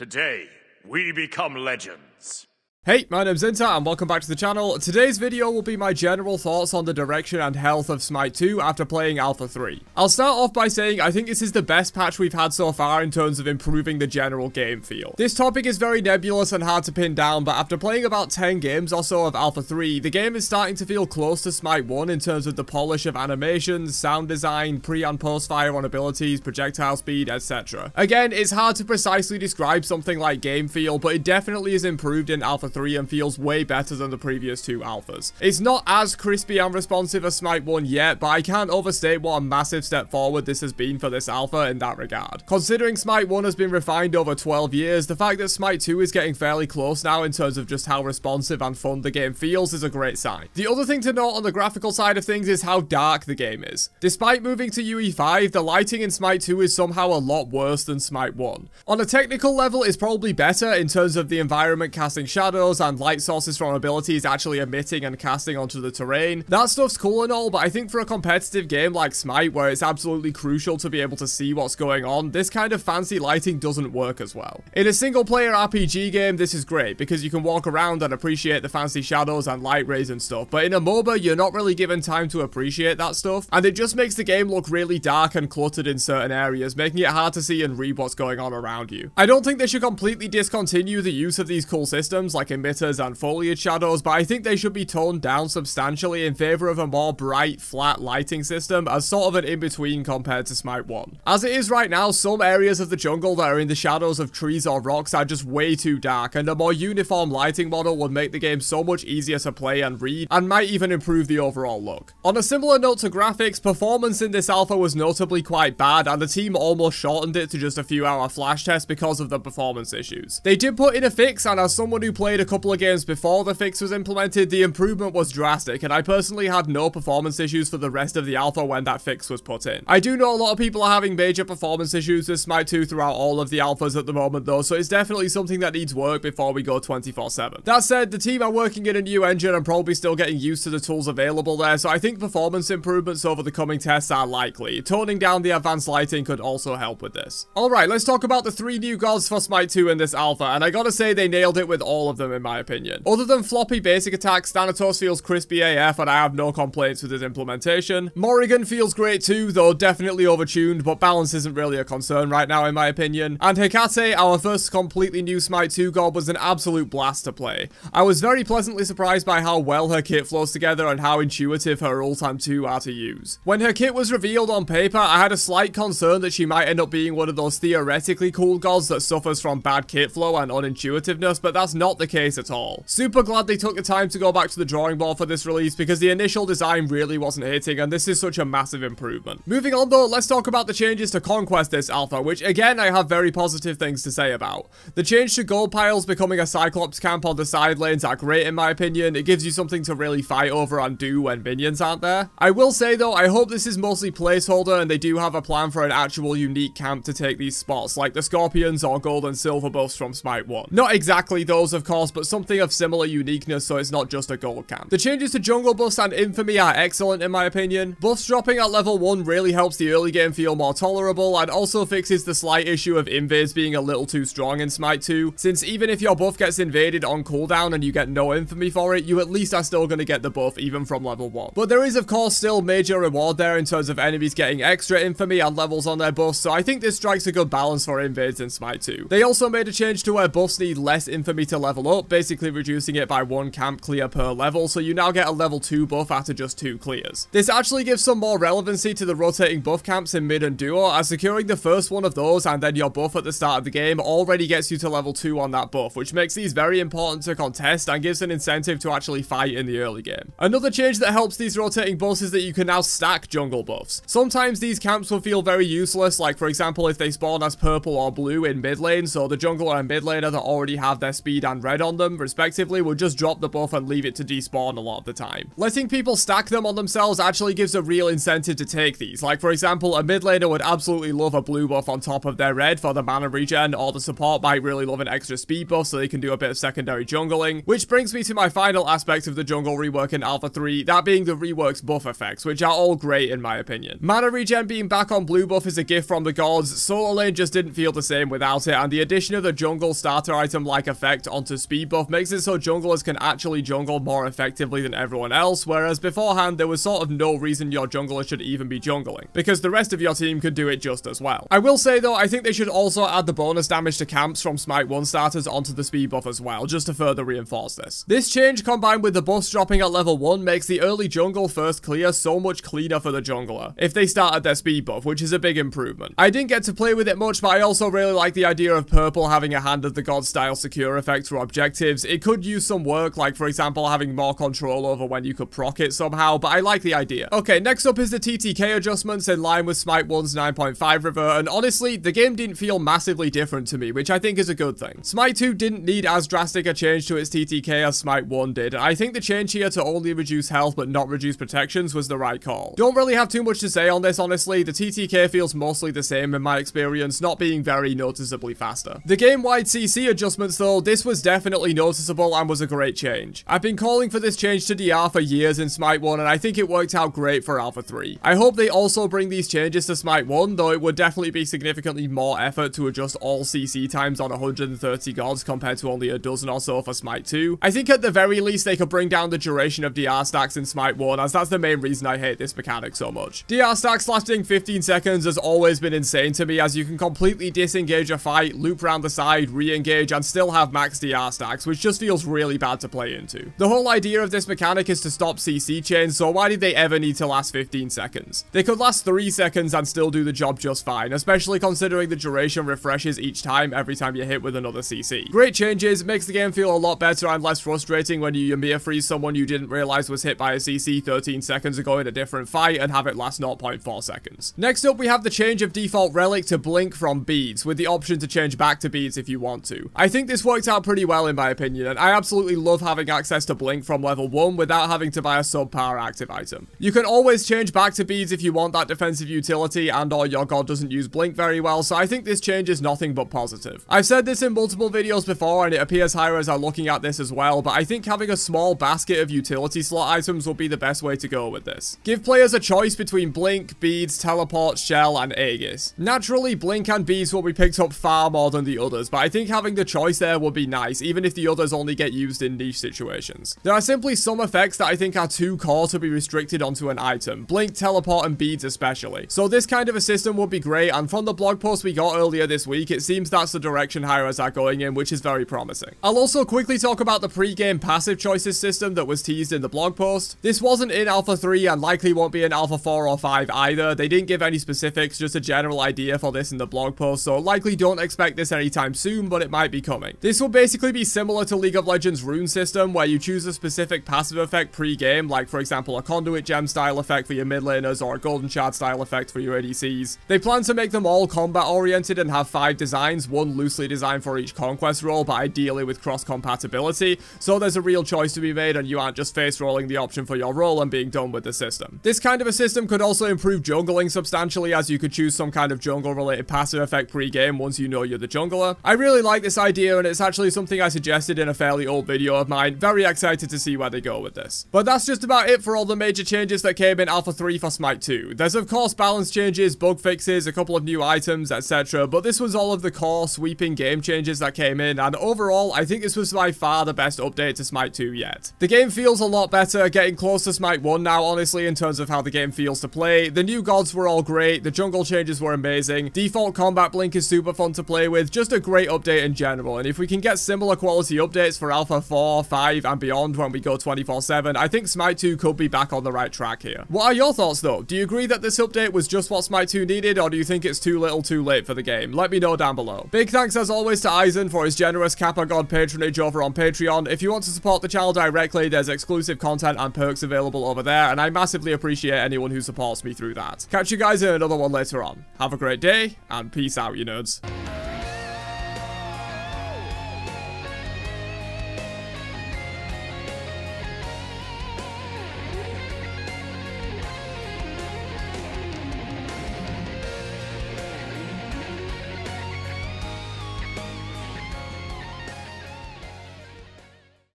Today, we become legends. Hey, my name's Inter and welcome back to the channel. Today's video will be my general thoughts on the direction and health of Smite 2 after playing Alpha 3. I'll start off by saying I think this is the best patch we've had so far in terms of improving the general game feel. This topic is very nebulous and hard to pin down, but after playing about 10 games or so of Alpha 3, the game is starting to feel close to Smite 1 in terms of the polish of animations, sound design, pre and post fire on abilities, projectile speed, etc. Again, it's hard to precisely describe something like game feel, but it definitely is improved in Alpha 3 and feels way better than the previous two alphas. It's not as crispy and responsive as Smite 1 yet, but I can't overstate what a massive step forward this has been for this alpha in that regard. Considering Smite 1 has been refined over 12 years, the fact that Smite 2 is getting fairly close now in terms of just how responsive and fun the game feels is a great sign. The other thing to note on the graphical side of things is how dark the game is. Despite moving to UE5, the lighting in Smite 2 is somehow a lot worse than Smite 1. On a technical level, it's probably better in terms of the environment casting shadows and light sources from abilities actually emitting and casting onto the terrain. That stuff's cool and all, but I think for a competitive game like Smite, where it's absolutely crucial to be able to see what's going on, this kind of fancy lighting doesn't work as well. In a single player RPG game, this is great, because you can walk around and appreciate the fancy shadows and light rays and stuff, but in a MOBA, you're not really given time to appreciate that stuff, and it just makes the game look really dark and cluttered in certain areas, making it hard to see and read what's going on around you. I don't think they should completely discontinue the use of these cool systems, like emitters and foliage shadows, but I think they should be toned down substantially in favor of a more bright, flat lighting system as sort of an in-between compared to Smite 1. As it is right now, some areas of the jungle that are in the shadows of trees or rocks are just way too dark, and a more uniform lighting model would make the game so much easier to play and read, and might even improve the overall look. On a similar note to graphics, performance in this alpha was notably quite bad, and the team almost shortened it to just a few hour flash test because of the performance issues. They did put in a fix, and as someone who played a couple of games before the fix was implemented, the improvement was drastic, and I personally had no performance issues for the rest of the alpha when that fix was put in. I do know a lot of people are having major performance issues with Smite 2 throughout all of the alphas at the moment though, so it's definitely something that needs work before we go 24/7. That said, the team are working in a new engine and probably still getting used to the tools available there, so I think performance improvements over the coming tests are likely. Toning down the advanced lighting could also help with this. Alright, let's talk about the 3 new gods for Smite 2 in this alpha, and I gotta say they nailed it with all of them in my opinion. Other than floppy basic attacks, Thanatos feels crispy AF and I have no complaints with his implementation. Morrigan feels great too, though definitely overtuned, but balance isn't really a concern right now in my opinion. And Hecate, our first completely new Smite 2 god, was an absolute blast to play. I was very pleasantly surprised by how well her kit flows together and how intuitive her ult and 2 are to use. When her kit was revealed on paper, I had a slight concern that she might end up being one of those theoretically cool gods that suffers from bad kit flow and unintuitiveness, but that's not the case at all. Super glad they took the time to go back to the drawing board for this release because the initial design really wasn't hitting, and this is such a massive improvement. Moving on though, let's talk about the changes to Conquest this alpha, which again I have very positive things to say about. The change to gold piles becoming a Cyclops camp on the side lanes are great in my opinion. It gives you something to really fight over and do when minions aren't there. I will say though, I hope this is mostly placeholder and they do have a plan for an actual unique camp to take these spots, like the Scorpions or gold and silver buffs from Smite 1. Not exactly those of course, but something of similar uniqueness so it's not just a gold camp. The changes to jungle buffs and infamy are excellent in my opinion. Buffs dropping at level 1 really helps the early game feel more tolerable and also fixes the slight issue of invades being a little too strong in Smite 2, since even if your buff gets invaded on cooldown and you get no infamy for it, you at least are still going to get the buff even from level 1. But there is of course still major reward there in terms of enemies getting extra infamy and levels on their buffs, so I think this strikes a good balance for invades in Smite 2. They also made a change to where buffs need less infamy to level up, basically reducing it by 1 camp clear per level, so you now get a level 2 buff after just 2 clears. This actually gives some more relevancy to the rotating buff camps in mid and duo, as securing the first one of those and then your buff at the start of the game already gets you to level 2 on that buff, which makes these very important to contest and gives an incentive to actually fight in the early game. Another change that helps these rotating buffs is that you can now stack jungle buffs. Sometimes these camps will feel very useless, like for example if they spawn as purple or blue in mid lane, so the jungler and mid laner that already have their speed and red dead on them, respectively, would just drop the buff and leave it to despawn a lot of the time. Letting people stack them on themselves actually gives a real incentive to take these. Like, for example, a mid laner would absolutely love a blue buff on top of their red for the mana regen, or the support might really love an extra speed buff so they can do a bit of secondary jungling. Which brings me to my final aspect of the jungle rework in Alpha 3, that being the rework's buff effects, which are all great in my opinion. Mana regen being back on blue buff is a gift from the gods. Solo lane just didn't feel the same without it, and the addition of the jungle starter item like effect onto speed buff makes it so junglers can actually jungle more effectively than everyone else, whereas beforehand there was sort of no reason your jungler should even be jungling, because the rest of your team could do it just as well. I will say though, I think they should also add the bonus damage to camps from Smite 1 starters onto the speed buff as well, just to further reinforce this. This change combined with the buffs dropping at level 1 makes the early jungle first clear so much cleaner for the jungler, if they start at their speed buff, which is a big improvement. I didn't get to play with it much, but I also really like the idea of purple having a hand of the god style secure effect for objectives. It could use some work, like for example having more control over when you could proc it somehow, but I like the idea. Okay, next up is the TTK adjustments in line with Smite 1's 9.5 revert, and honestly, the game didn't feel massively different to me, which I think is a good thing. Smite 2 didn't need as drastic a change to its TTK as Smite 1 did, and I think the change here to only reduce health but not reduce protections was the right call. Don't really have too much to say on this, honestly. The TTK feels mostly the same in my experience, not being very noticeably faster. The game-wide CC adjustments though, this was definitely noticeable and was a great change. I've been calling for this change to DR for years in Smite 1, and I think it worked out great for Alpha 3. I hope they also bring these changes to Smite 1, though it would definitely be significantly more effort to adjust all CC times on 130 gods compared to only a dozen or so for Smite 2. I think at the very least they could bring down the duration of DR stacks in Smite 1, as that's the main reason I hate this mechanic so much. DR stacks lasting 15 seconds has always been insane to me, as you can completely disengage a fight, loop around the side, re-engage, and still have max DR stacks, which just feels really bad to play into. The whole idea of this mechanic is to stop CC chains, so why did they ever need to last 15 seconds? They could last 3 seconds and still do the job just fine, especially considering the duration refreshes each time every time you hit with another CC. Great changes, makes the game feel a lot better and less frustrating when you Ymir freeze someone you didn't realize was hit by a CC 13 seconds ago in a different fight and have it last 0.4 seconds. Next up, we have the change of default relic to blink from beads, with the option to change back to beads if you want to. I think this worked out pretty well in my opinion, and I absolutely love having access to blink from level 1 without having to buy a subpar active item. You can always change back to beads if you want that defensive utility and or your god doesn't use blink very well, so I think this change is nothing but positive. I've said this in multiple videos before, and it appears Hyras are looking at this as well, but I think having a small basket of utility slot items will be the best way to go with this. Give players a choice between blink, beads, teleport, shell, and Aegis. Naturally, blink and beads will be picked up far more than the others, but I think having the choice there would be nice, even if the others only get used in niche situations. There are simply some effects that I think are too core to be restricted onto an item. Blink, teleport, and beads especially. So this kind of a system would be great, and from the blog post we got earlier this week, it seems that's the direction Hyras are going in, which is very promising. I'll also quickly talk about the pre-game passive choices system that was teased in the blog post. This wasn't in Alpha 3 and likely won't be in Alpha 4 or 5 either. They didn't give any specifics, just a general idea for this in the blog post, so likely don't expect this anytime soon, but it might be coming. This will basically be similar to League of Legends rune system, where you choose a specific passive effect pre-game, like for example a conduit gem style effect for your mid laners or a golden shard style effect for your ADCs. They plan to make them all combat oriented and have 5 designs, one loosely designed for each conquest role, but ideally with cross compatibility, so there's a real choice to be made and you aren't just face rolling the option for your role and being done with the system. This kind of a system could also improve jungling substantially, as you could choose some kind of jungle related passive effect pre-game once you know you're the jungler. I really like this idea, and it's actually something I suggested in a fairly old video of mine. Very excited to see where they go with this. But that's just about it for all the major changes that came in Alpha 3 for Smite 2. There's of course balance changes, bug fixes, a couple of new items, etc. But this was all of the core sweeping game changes that came in, and overall I think this was by far the best update to Smite 2 yet. The game feels a lot better, getting close to Smite 1 now honestly in terms of how the game feels to play. The new gods were all great, the jungle changes were amazing, default combat blink is super fun to play with, just a great update in general, and if we can get similar quality updates for Alpha 4, 5 and beyond when we go 24/7, I think Smite 2 could be back on the right track here. What are your thoughts though? Do you agree that this update was just what Smite 2 needed, or do you think it's too little too late for the game? Let me know down below. Big thanks as always to Eisen for his generous Kappa God patronage over on Patreon. If you want to support the channel directly, there's exclusive content and perks available over there, and I massively appreciate anyone who supports me through that. Catch you guys in another one later on. Have a great day, and peace out, you nerds.